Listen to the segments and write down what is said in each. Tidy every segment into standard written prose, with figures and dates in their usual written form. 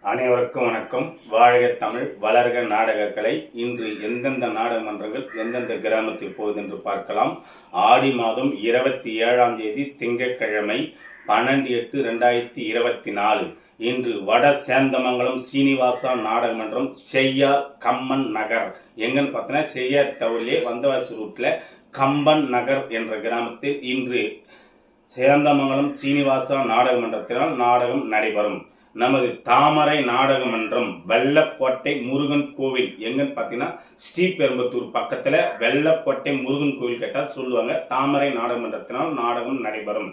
அனைவருக்கும் வணக்கம். வாழ்க தமிழ், வளர்க நாடகக்கலை. இன்று எந்தெந்த நாடக மன்றங்கள் எந்தெந்த கிராமத்தில் போகுது என்று பார்க்கலாம். ஆடி மாதம் 27ஆம் தேதி திங்கட்கிழமை 12/8/2024 இன்று வட சேந்தமங்கலம் சீனிவாசா நாடக மன்றம் செய்யார் கம்பன் நகர். எங்கன்னு பார்த்தீங்கன்னா செய்யார் டவுன்லே வந்தவாசி ரூட்ல கம்பன் நகர் என்ற கிராமத்தில் இன்று சேந்தமங்கலம் சீனிவாசா நாடக மன்றத்தினால் நாடகம் நடைபெறும். நமது தாமரை நாடக மன்றம் வெள்ளக்கோட்டை முருகன் கோவில் எங்கன்னு பார்த்தீங்கன்னா ஸ்ரீபெரும்புத்தூர் பக்கத்தில் வெள்ளக்கோட்டை முருகன் கோவில் கேட்டால் சொல்லுவாங்க. தாமரை நாடக மன்றத்தினால் நாடகம் நடைபெறும்.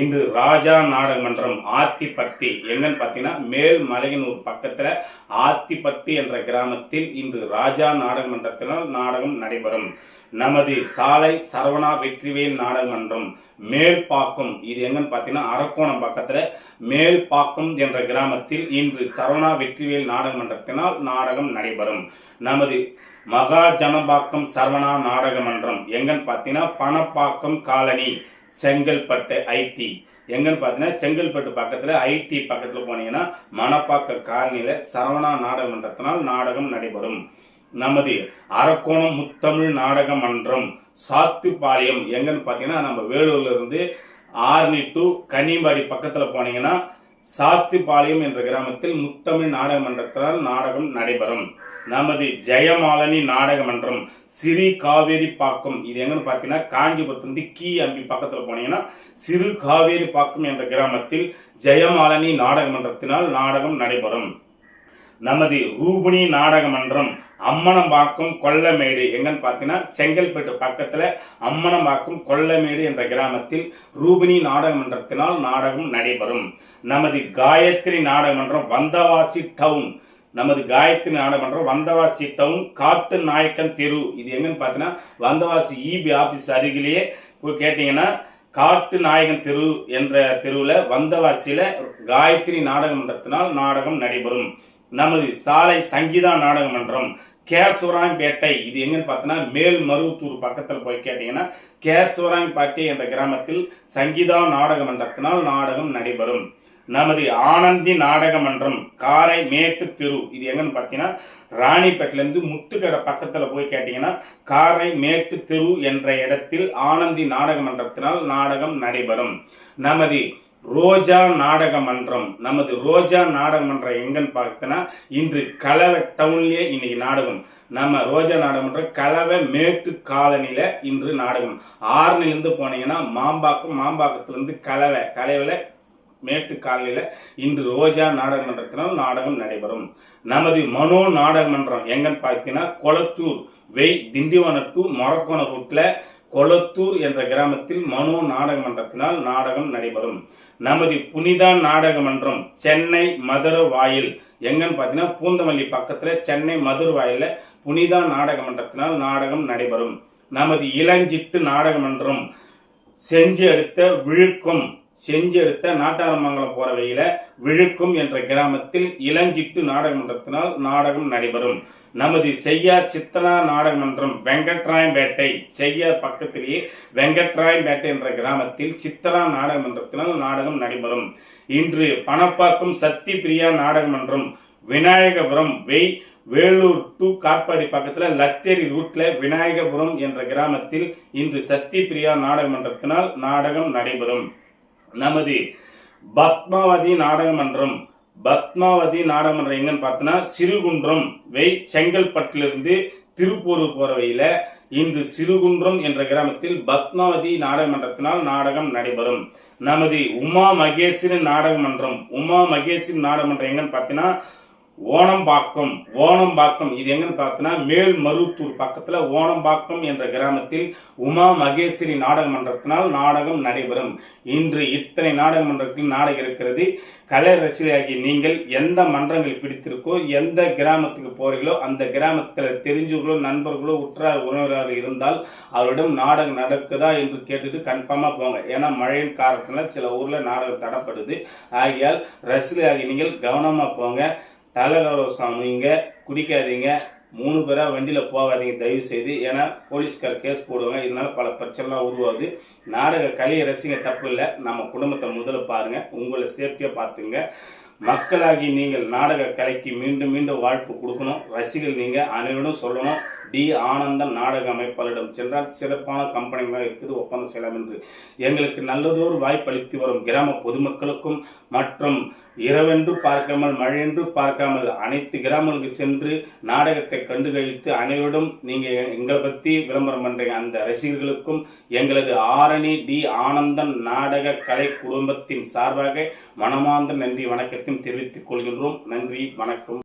இன்று ராஜா நாடக மன்றம் ஆத்திப்பட்டி எங்கன்னு பார்த்தீங்கன்னா மேல்மலையனூர் பக்கத்தில் ஆத்திப்பட்டி என்ற கிராமத்தில் இன்று ராஜா நாடக மன்றத்தினால் நாடகம் நடைபெறும். நமது சாலை சரவணா வெற்றிவேல் நாடக மன்றம் மேல்பாக்கம், இது எங்கன்னு பார்த்தீங்கன்னா அரக்கோணம் பக்கத்தில் மேல்பாக்கம் என்ற கிராமத்தில் இன்று சரவணா வெற்றிவேல் நாடக மன்றத்தினால் நாடகம் நடைபெறும். நமது மகாஜனபாக்கம் சரவணா நாடக மன்றம் எங்கன்னு பார்த்தீங்கன்னா பணப்பாக்கம் காலனி செங்கல்பட்டு ஐடி. எங்கன்னு பார்த்தீங்கன்னா செங்கல்பட்டு பக்கத்தில் ஐடி பக்கத்தில் போனீங்கன்னா மணப்பாக்க காலனியில் சரவணா நாடக மன்றத்தினால் நாடகம் நடைபெறும். நமது அரக்கோணம் முத்தமிழ் நாடக மன்றம் சாத்துப்பாளையம் எங்கன்னு பார்த்தீங்கன்னா நம்ம வேலூர்ல இருந்து ஆர்னி டு கன்னிபாடி பக்கத்தில் போனீங்கன்னா சாத்துப்பாளையம் என்ற கிராமத்தில் முத்தமிழ் நாடக மன்றத்தினால் நாடகம் நடைபெறும். நமது ஜெயமாலினி நாடக மன்றம் சிறு காவேரி பாக்கம், இது எங்கன்னு பார்த்தீங்கன்னா காஞ்சிபுரத்துலேருந்து கீ அம்பி பக்கத்தில் போனீங்கன்னா சிறு காவேரி பாக்கம் என்ற கிராமத்தில் ஜெயமாலினி நாடக மன்றத்தினால் நாடகம் நடைபெறும். நமது ரூபிணி நாடக மன்றம் அம்மனம்பாக்கம் கொல்லமேடு எங்கன்னு பார்த்தீங்கன்னா செங்கல்பட்டு பக்கத்தில் அம்மனம்பாக்கம் கொல்லமேடு என்ற கிராமத்தில் ரூபிணி நாடக மன்றத்தினால் நாடகம் நடைபெறும். நமது காயத்ரி நாடக மன்றம் வந்தவாசி டவுன், நமது காயத்ரி நாடக மன்றம் வந்தவாசி டவுன் காட்டு நாயக்கன் தெரு, இது எங்கன்னு பார்த்தீங்கன்னா வந்தவாசி இபி ஆபீஸ் அருகிலேயே போய் கேட்டீங்கன்னா காட்டு நாயகன் தெரு என்ற தெருவில் வந்தவாசியில காயத்ரி நாடக மன்றத்தினால் நாடகம் நடைபெறும். நமது சாலை சங்கீதா நாடக மன்றம் கேசவராம்பேட்டை, இது எங்கன்னு பார்த்தீங்கன்னா மேல்மருவத்தூர் பக்கத்தில் போய் கேட்டீங்கன்னா கேசவராம்பேட்டை என்ற கிராமத்தில் சங்கீதா நாடக மன்றத்தினால் நாடகம் நடைபெறும். நமது ஆனந்தி நாடக மன்றம் காரை மேட்டு தெரு, இது எங்கன்னு பார்த்தீங்கன்னா ராணிப்பேட்டிலேருந்து முத்துக்கடை பக்கத்தில் போய் கேட்டீங்கன்னா காரை மேட்டு தெரு என்ற இடத்தில் ஆனந்தி நாடக மன்றத்தினால் நாடகம் நடைபெறும். நமது ரோஜா நாடக மன்றம், நமது ரோஜா நாடக மன்றம் எங்கன்னு பார்த்தீங்கன்னா இன்று கலவை டவுன்லயே இன்னைக்கு நாடகம். நம்ம ரோஜா நாடக மன்றம் கலவை மேற்கு காலனில இன்று நாடகம். ஆர்னிலிருந்து போனீங்கன்னா மாம்பாக்கத்திலிருந்து கலவையில மேட்டு காலனில இன்று ரோஜா நாடக மன்றத்தினால் நாடகம் நடைபெறும். நமது மனோ நாடக மன்றம் எங்கன்னு பார்த்தீங்கன்னா கொளத்தூர் திண்டிவன டு மொரக்கோண ரூட்ல கொளத்தூர் என்ற கிராமத்தில் மனோ நாடக மன்றத்தினால் நாடகம் நடைபெறும். நமது புனிதா நாடக மன்றம் சென்னை மதுரை வாயில் எங்கன்னு பார்த்தீங்கன்னா பூந்தமல்லி பக்கத்தில் சென்னை மதுரை வாயில புனிதா நாடக மன்றத்தினால் நாடகம் நடைபெறும். நமது இளஞ்சிட்டு நாடக மன்றம் செஞ்சு எடுத்த நாட்டாரமங்கலம் போற வழியில விழுக்கும் என்ற கிராமத்தில் இளஞ்சிட்டு நாடக மன்றத்தினால் நாடகம் நடைபெறும். நமது செய்யார் சித்தனா நாடக மன்றம் வெங்கட்ராயம்பேட்டை, செய்யார் பக்கத்திலேயே வெங்கட்ராயம்பேட்டை என்ற கிராமத்தில் சித்தனா நாடக மன்றத்தினால் நாடகம் நடைபெறும். இன்று பணப்பாக்கம் சக்தி பிரியா நாடக மன்றம் விநாயகபுரம் வேலூர் டு காட்பாடி பக்கத்தில் லத்தேரி ரூட்ல விநாயகபுரம் என்ற கிராமத்தில் இன்று சக்தி பிரியா நாடக மன்றத்தினால் நாடகம் நடைபெறும். நமது பத்மாவதி நாடக மன்றம் எங்கன்னு பார்த்தோன்னா சிறுகுன்றம் செங்கல்பட்டிலிருந்து திருப்பூர் போற வழியில இன்று சிறுகுன்றம் என்ற கிராமத்தில் பத்மாவதி நாடக மன்றத்தினால் நாடகம் நடைபெறும். நமது உமா மகேஸ்வரி நாடக மன்றம் எங்கன்னு பார்த்தீங்கன்னா ஓணம்பாக்கம், இது எங்கன்னு பார்த்தீங்கன்னா மேல்மருவத்தூர் பக்கத்துல ஓணம்பாக்கம் என்ற கிராமத்தில் உமா மகேஸ்வரி நாடக மன்றத்தினால் நாடகம் நடைபெறும். இன்று இத்தனை நாடக மன்றத்தில் நாடகம் இருக்கிறது. கலை ரசிகராகி நீங்கள் எந்த மன்றங்கள் பிடித்திருக்கோ, எந்த கிராமத்துக்கு போறீங்களோ அந்த கிராமத்தில் தெரிஞ்சவர்களோ நண்பர்களோ உற்றார் உறவினராக இருந்தால் அவரிடம் நாடகம் நடக்குதா என்று கேட்டுட்டு கன்ஃபார்மா போங்க. ஏன்னா மழையின் காரணத்தினால சில ஊர்ல நாடகம் தடப்படுது. ஆகையால் ரசிகராகி நீங்கள் கவனமா போங்க. தலைகவசம் அணிங்க, குடிக்காதீங்க, 3 பேரா வண்டியில் போகாதீங்க தயவு செய்து. ஏன்னா போலீஸ்கார் கேஸ் போடுவாங்க. இதனால பல பிரச்சனைலாம் உருவாகுது. நாடக கலையை ரசிங்க, தப்பு இல்லை. நம்ம குடும்பத்தை முதல்ல பாருங்க, உங்களை சேஃப்டியாக பார்த்துங்க. மக்களாகி நீங்கள் நாடக கலைக்கு மீண்டும் மீண்டும் வாய்ப்பு கொடுக்கணும். ரசிகர்கள் நீங்கள் அனைவரும் சொல்லணும், டி ஆனந்தன் நாடக அமைப்பாளரிடம் சென்றால் சிறப்பான கம்பெனிகளாக இருக்குது, ஒப்பந்தம் செய்யலாம் என்று எங்களுக்கு நல்லதொரு வாய்ப்பு அளித்து வரும் கிராம பொதுமக்களுக்கும் மற்றும் இரவென்று பார்க்காமல் மழையென்று பார்க்காமல் அனைத்து கிராமங்களுக்கு சென்று நாடகத்தை கண்டுகளித்து அனைவரும் நீங்கள் எங்களை பற்றி விளம்பரம் பண்ணுறீங்க அந்த ரசிகர்களுக்கும் எங்களது ஆரணி டி ஆனந்தன் நாடக கலை குடும்பத்தின் சார்பாக மனமார்ந்த நன்றி வணக்கத்தையும் தெரிவித்துக் கொள்கின்றோம். நன்றி, வணக்கம்.